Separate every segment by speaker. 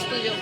Speaker 1: studio.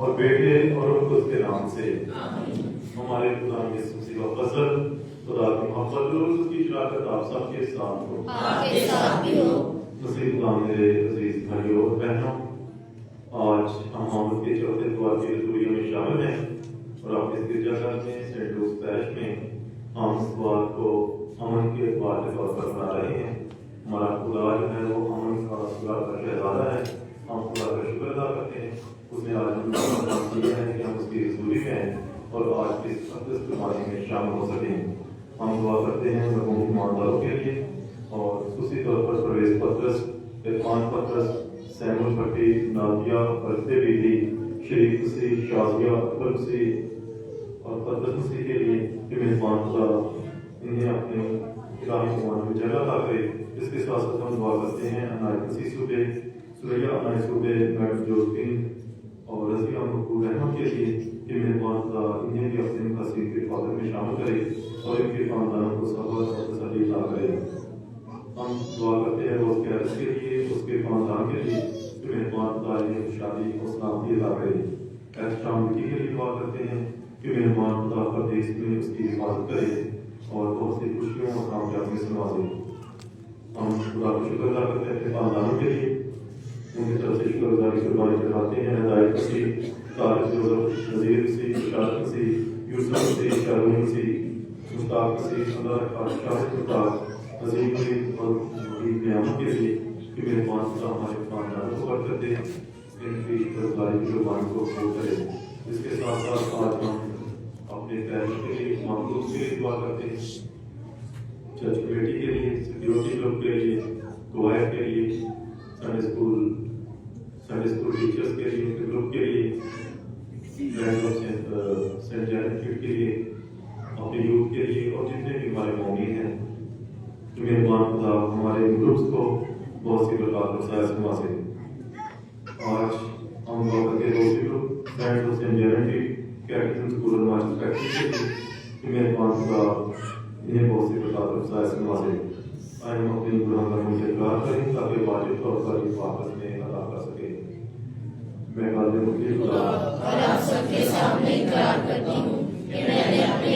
Speaker 2: اور بیٹے اور اس کے نام سے ہمارے خدا یسوع مسیح کا فضل، خدا کی محبت اور اس کی شراکت آپ سب کے ساتھ ہو۔ مسیح خدا میرے عزیز بھائیوں اور بہنوں، آج ہم محمد کے چوتھے اتوار کی رسولیوں میں شامل ہیں اور آپ اس گرجا گھر میں سینٹ لوس پیرش میں ہم اس اتوار کو امن کے اتوار کے طور پر منا رہے ہیں۔ ہمارا خدا جو ہے وہ امن کا خدا کا شہزادہ ہے، ہم خدا کا شکر ادا کرتے ہیں۔ اس نے آج ہم کیا ہے کہ ہم اس کی رسولی میں ہیں اور آج اس مقدس قربانی میں شامل ہو سکیں۔ ہم دعا کرتے ہیں مرحوم ایمانداروں کے لیے اور خصوصی طور پر پرویز پطرس، عرفان پطرس، سیمول بھٹی، نادیہ، برتے بیلی، شریف مسیح، شازیہ، اکبر مسیح اور پطرس مسیح کے لیے کہ مہربان خدا انہیں اپنے الہی قربان میں جگہ عطا کرے۔ اس کے ساتھ ساتھ ہم دعا کرتے ہیں عنایت مسیح صوبے، سوریا عنایت صوبے، میڈم جوزفین اور رضیہ مقبول رحمت کے لیے کہ مہربان خدا انہیں بھی اپنے مقاصد کے حفاظت میں شامل کرے اور ان کے خاندانوں کو صبر اور تسلی عطا کرے۔ ہم دعا کرتے ہیں روز کیرس کے لیے، اس کے خاندان کے لیے کہ مہربان خدا انہیں شادی اور سلامتی عطا کرے۔ ایس شام کے لیے دعا کرتے ہیں کہ مہربان خدا پردیس میں اس کی حفاظت کرے اور بہت سی خوشیوں اور کامیابی سے نوازے۔ ہم خدا کو شکر ادا کرتے ہیں اپنے خاندانوں کے لیے، ان کی طرف سے شکر گزاری قربانی چڑھاتے ہیں۔ ہدایت مسیح، طارق جوزف، نذیر مسیح، اشارت مسیح، یوسف مسیح، شارون مسیح، مشتاق مسیح، اللہ شاہد مشتاق، عظیم مسیح اور قیامت کے لیے کہ مہربان خدا ہمارے خاندانوں کو برکت دے، ان کی قربانی کی قربانی کو قبول کرے۔ اس کے ساتھ ساتھ آج ہم اپنے پیروں کے لیے، مخلوق کے لیے دعا کرتے ہیں، چرچ کمیٹی کے لیے، سیکیورٹی گروپ کے لیے، گوائر کے لیے، سنڈے اسکول ٹیچرز کے لیے، گروپ کے لیے، سینٹ جینٹ کے لیے، اپنے یوتھ کے لیے اور جتنے بھی ہمارے مومین ہیں کہ مہربان خدا ہمارے گروپس کو بہت سی برکات اور سایہ سے نوازے۔ آج ہم دعا کرتے ہیں روزی گروپ سینٹ جینٹ کیٹیزم اسکول اور ماسٹر فیکٹری کے لیے کہ مہربان خدا انہیں بہت سی برکات اور سایہ سے نوازے۔ آئے ہم اپنے گناہ گاروں سے اقرار کریں تاکہ واجب طور پر حفاظت میں ادا کر سکیں۔ میں قادر مطیع خدا
Speaker 3: اور آپ سب کے سامنے اقرار کرتی ہوں کہ میں نے اپنے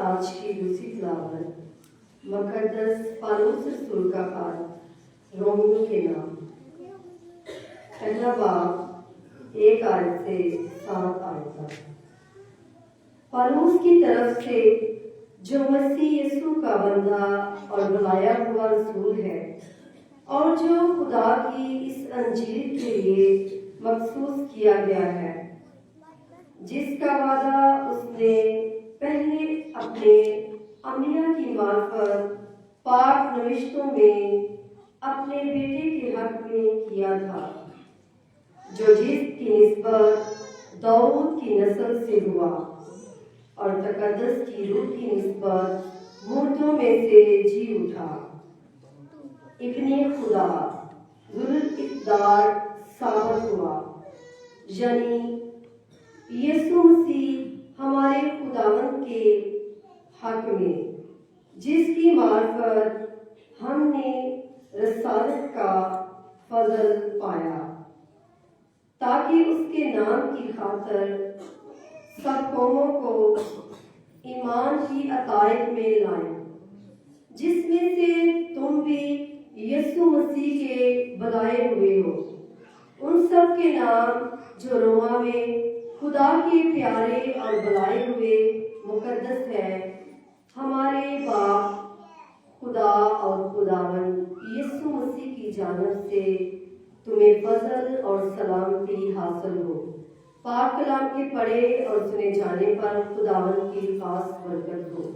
Speaker 4: آج کی دوسری تلاوت مقدس پالوس رسول کا خط رومیوں کے نام، پہلا باب 1 آیت سے 7 آیت تک۔ پالوس کی طرف سے جو مسیح یسوع کا بندہ اور بلایا ہوا رسول ہے، اور جو خدا کی اس انجیل کے لیے مخصوص کیا گیا ہے، جس کا وعدہ اس نے پہلے اپنے انبیاء کی معرفت پاک نوشتوں میں اپنے بیٹے کے حق میں کیا تھا، جو جس کی نسبت داؤد کی نسل سے ہوا اور تقدس کی روح کی نسبت مردوں میں سے جی اٹھا، ابن خدا ذوالاقتدار ثابت ہوا، یعنی یسوع مسیح ہمارے خداوند کے حق میں، جس کی معرفت ہم نے رسالت کا فضل پایا، تاکہ اس کے نام کی خاطر سب قوموں کو ایمان کی عطائت میں لائیں، جس میں سے تم بھی یسوع مسیح کے بلائے ہوئے ہو، ان سب کے نام جو روما میں خدا کے پیارے اور بلائے ہوئے مقدس ہے، ہمارے باپ خدا اور خداوند یسوع مسیح کی جانب سے تمہیں فضل اور سلامتی حاصل ہو۔ پاک کلام کے پڑھے اور سنے جانے پر خداوند کی خاص برکت ہو۔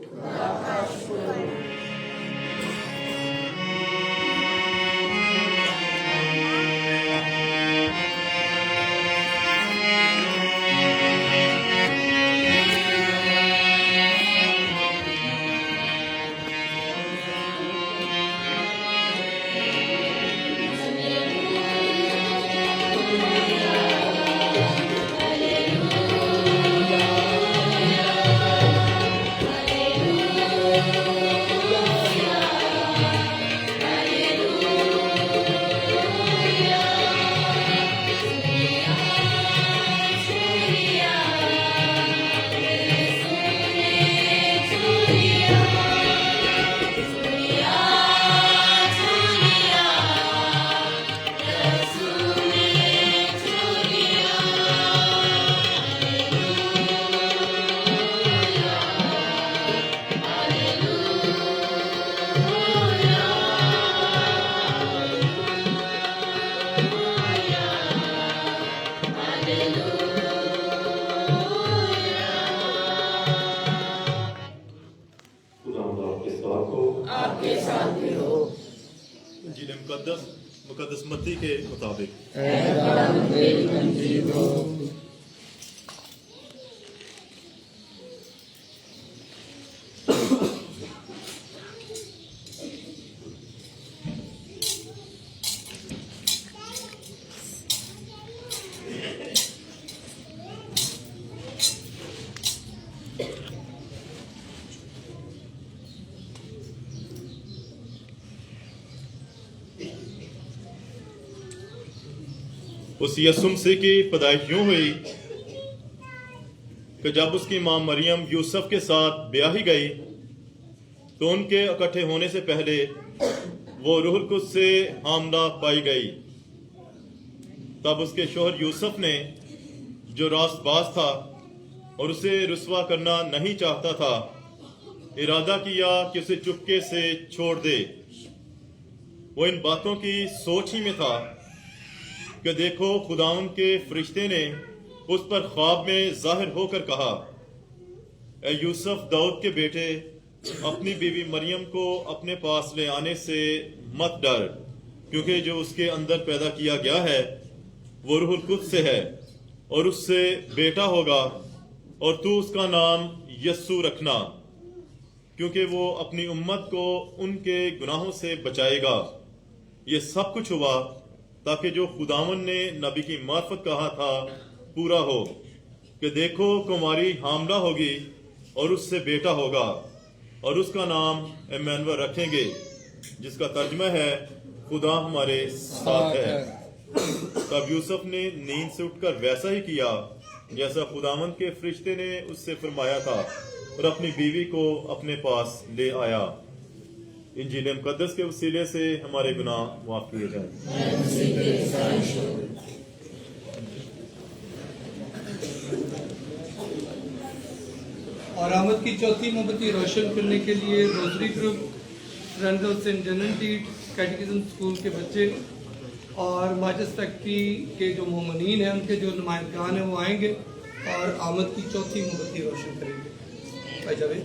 Speaker 5: انجیل مقدس متی کے مطابق۔ اس یسوع مسیح کی پیدائش یوں ہوئی کہ جب اس کی ماں مریم یوسف کے ساتھ بیاہی گئی تو ان کے اکٹھے ہونے سے پہلے وہ روح القدس سے حاملہ پائی گئی۔ تب اس کے شوہر یوسف نے، جو راست باز تھا اور اسے رسوا کرنا نہیں چاہتا تھا، ارادہ کیا کہ اسے چپکے سے چھوڑ دے۔ وہ ان باتوں کی سوچ ہی میں تھا کہ دیکھو خداوند کے فرشتے نے اس پر خواب میں ظاہر ہو کر کہا، اے یوسف داؤد کے بیٹے، اپنی بیوی مریم کو اپنے پاس لے آنے سے مت ڈر، کیونکہ جو اس کے اندر پیدا کیا گیا ہے وہ روح القدس سے ہے، اور اس سے بیٹا ہوگا، اور تو اس کا نام یسوع رکھنا، کیونکہ وہ اپنی امت کو ان کے گناہوں سے بچائے گا۔ یہ سب کچھ ہوا تاکہ جو خداوند نے نبی کی معرفت کہا تھا پورا ہو، کہ دیکھو کماری حاملہ ہوگی اور اس سے بیٹا ہوگا، اور اس کا نام ایمانوئل رکھیں گے، جس کا ترجمہ ہے خدا ہمارے ساتھ ہے۔ تب یوسف نے نیند سے اٹھ کر ویسا ہی کیا جیسا خداوند کے فرشتے نے اس سے فرمایا تھا، اور اپنی بیوی کو اپنے پاس لے آیا۔ انجیل مقدس کے وسیلے سے ہمارے گناہ معاف کیے جائیں۔
Speaker 6: اور آمد کی چوتھی موم بتی روشن کرنے کے لیے rosary group friends of saint ڈننٹی کیٹیکزم اسکول کے بچے اور ماجس فیکٹری کے جو مومنین ہیں ان کے جو نمائندگان ہیں وہ آئیں گے اور آمد کی چوتھی موم بتی روشن کریں گے۔ بھائی جاوید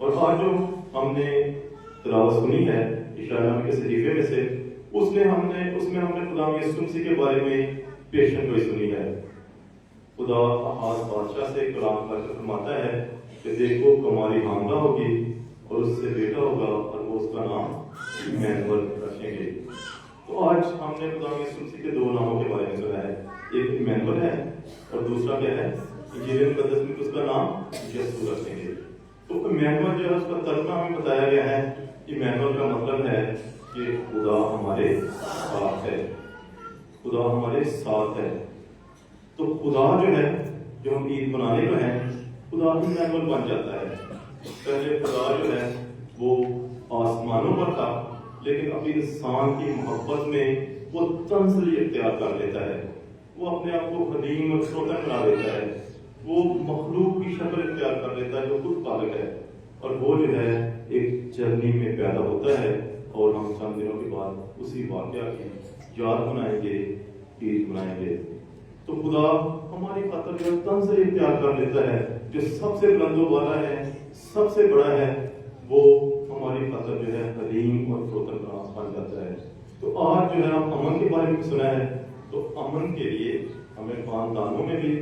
Speaker 2: اور آج جو ہم نے تلاوت سنی ہے اشارہ کے صحیفے میں سے، اس میں ہم نے خدا یسوع مسیح کے بارے میں پیشن گوئی سنی ہے۔ خدا احاز بادشاہ سے کلام کر کے فرماتا ہے کہ دیکھو کماری حاملہ ہوگی اور اس سے بیٹا ہوگا اور وہ اس کا نام ایمانویل رکھیں گے۔ تو آج ہم نے خدا یسوع مسیح کے دو ناموں کے بارے میں سنا ہے، ایک ایمانویل ہے اور دوسرا کیا ہے؟ انجیل مقدس میں اس کا نام یسوع رکھیں گے۔ تو ایمانویل جو ہے اس کا ترجمہ ہمیں بتایا گیا ہے، ایمانویل کا مطلب ہے کہ خدا ہمارے ساتھ ہے، خدا ہمارے ساتھ ہے۔ تو خدا جو ہے، جو ہم عید منانے کو ہیں، خدا ایمانویل بن جاتا ہے۔ پہلے خدا جو ہے وہ آسمانوں پر تھا، لیکن ابھی انسان کی محبت میں وہ تنزلی اختیار کر لیتا ہے، وہ اپنے آپ کو حلیم اور چھوٹا بنا دیتا ہے، وہ مخلوق کی شکل اختیار کر لیتا ہے جو خود خالق ہے، اور وہ جو ہے ایک جرنی میں پیدا ہوتا ہے، اور ہم چند دنوں کے بعد اسی واقعہ کی یاد منائیں گے، عید منائیں گے۔ تو خدا ہماری خاطر جو تنزلی اختیار کر لیتا ہے، جو سب سے بلند و بالا ہے، سب سے بڑا ہے، وہ ہماری خاطر جو ہے حلیم اور فروتن بن جاتا ہے۔ تو آج جو ہے ہم امن کے بارے میں سنا ہے، تو امن کے لیے ہمیں خاندانوں میں بھی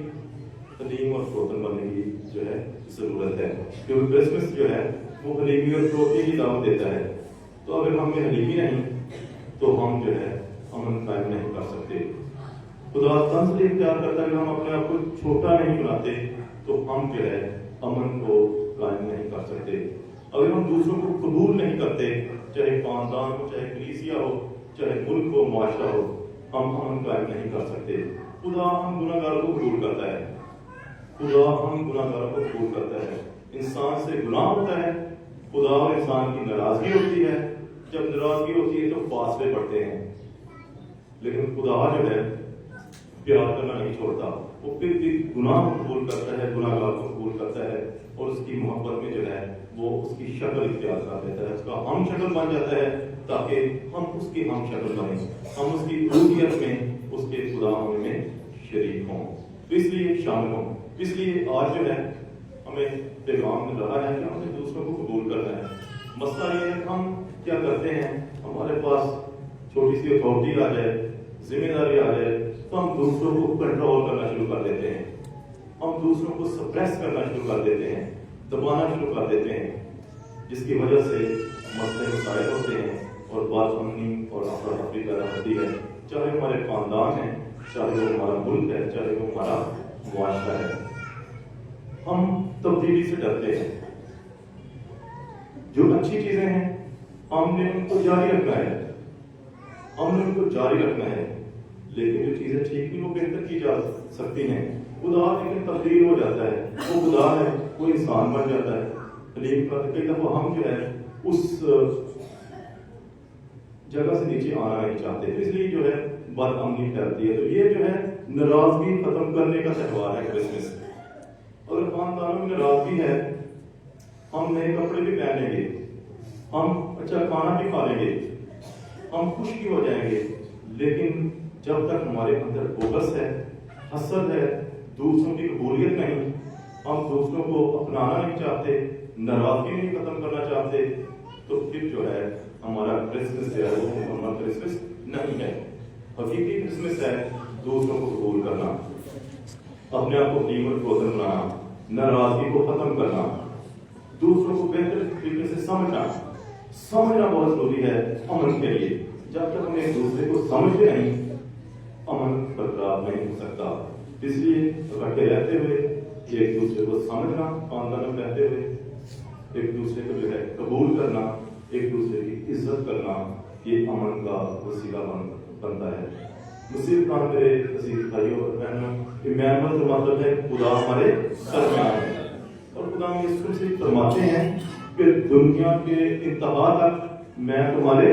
Speaker 2: حلیم اور فروتن بننے کی جو ہے ضرورت ہے، کیونکہ کرسمس جو ہے وہ حلیمی اور فروتنی کی دعوت دیتا ہے۔ تو اگر ہم میں حلیمی نہیں تو ہم جو ہے امن قائم نہیں کر سکتے۔ خدا تنزلی اختیار کرتا ہے کہ ہم اپنے آپ کو چھوٹا نہیں بناتے تو ہم جو ہے امن کو قائم نہیں کر سکتے۔ اگر ہم دوسروں کو قبول نہیں کرتے، چاہے خاندان ہو، چاہے کلیسیا ہو، چاہے ملک ہو، معاشرہ ہو، ہم امن قائم نہیں کر سکتے۔ خدا ہم گناہ گاروں کو قبول کرتا ہے، خدا ہم گناہ گاروں کو قبول کرتا ہے۔ انسان سے گناہ ہوتا ہے، خدا اور انسان کی ناراضگی ہوتی ہے، جب ناراضگی ہوتی ہے تو فاصلے پڑتے ہیں، لیکن خدا جو ہے پیار کرنا نہیں چھوڑتا، وہ پھر بھی گناہ کو قبول کرتا ہے، گناہ گار کو قبول کرتا ہے، اور اس کی محبت میں جو ہے وہ اس کی شکل اختیار کر دیتا ہے، اس کا ہم شکل بن جاتا ہے، تاکہ ہم اس کی ہم شکل بنیں، ہم اس کی روحیت میں اس کے خدا ہونے میں شریک ہوں، تو اس لیے شامل ہوں۔ اس لیے آج جو ہے ہمیں پیغام مل رہا ہے کہ ہمیں دوسروں کو قبول کرنا ہے۔ مسئلہ یہ ہے کہ ہم کیا کرتے ہیں، ہمارے پاس چھوٹی سی اتھارٹی آ جائے، ذمہ داری آ جائے، تو ہم دوسروں کو کنٹرول کرنا شروع کر دیتے ہیں، ہم دوسروں کو سپریس کرنا شروع کر دیتے ہیں، دبانا شروع کر دیتے ہیں، جس کی وجہ سے مسئلے مسائل ہوتے ہیں اور بات امنی اور افراتفری پیدا ہوتی ہے، چاہے ہمارے خاندان ہے، چاہے وہ ہمارا ملک ہے، چاہے وہ ہمارا معاشرہ ہے۔ ہم تبدیلی سے ڈرتے ہیں، جو اچھی چیزیں ہیں ہم نے ان کو جاری رکھنا ہے، ہم نے ان کو جاری رکھنا ہے، لیکن جو چیزیں ٹھیک نہیں وہ بہتر کی جا سکتی ہیں۔ خدا لیکن تبدیل ہو جاتا ہے، وہ خدا ہے، وہ انسان بن جاتا ہے۔ حلیم کا کئی دفعہ ہم جو ہے اس جگہ سے نیچے آنا نہیں چاہتے، اس لیے جو ہے بد امنی پھیلتی ہے۔ تو یہ جو ہے ناراضگی ختم کرنے کا تہوار ہے کرسمس۔ اگر خاندانوں میں ناراضگی ہے، ہم نئے کپڑے بھی پہنیں گے، ہم اچھا کھانا بھی کھا لیں گے، ہم خوش بھی ہو جائیں گے، لیکن جب تک ہمارے اندر بغض ہے، حسد ہے، دوسروں کی قبولیت نہیں، ہم دوسروں کو اپنانا نہیں چاہتے، ناراضگی نہیں ختم کرنا چاہتے، تو پھر جو ہے ہمارا کرسمس جو ہے وہ ہمارا کرسمس نہیں ہے۔ حقیقی کرسمس ہے دوسروں کو قبول کرنا، اپنے آپ کو حلیم اور فروتن بنانا، ناراضگی کو ختم کرنا، دوسروں کو بہتر طریقے سے سمجھنا بہت ضروری ہے امن کے لیے۔ جب تک ہم ایک دوسرے کو سمجھتے نہیں، امن برقرار نہیں ہو سکتا۔ اس لیے اکٹھے رہتے ہوئے ایک دوسرے کو سمجھنا، خاندانوں میں رہتے ہوئے ایک دوسرے کو جو ہے قبول کرنا، ایک دوسرے کی عزت کرنا، یہ امن کا وسیلہ بنتا ہے۔ مسیح کا میرے عزیز بھائیوں اور بہنوں، ایمانویل کا مطلب ہے خدا ہمارے درمیان ہے، اور خدا یسوع مسیح فرماتے ہیں کہ دنیا کے انتہا تک میں تمہارے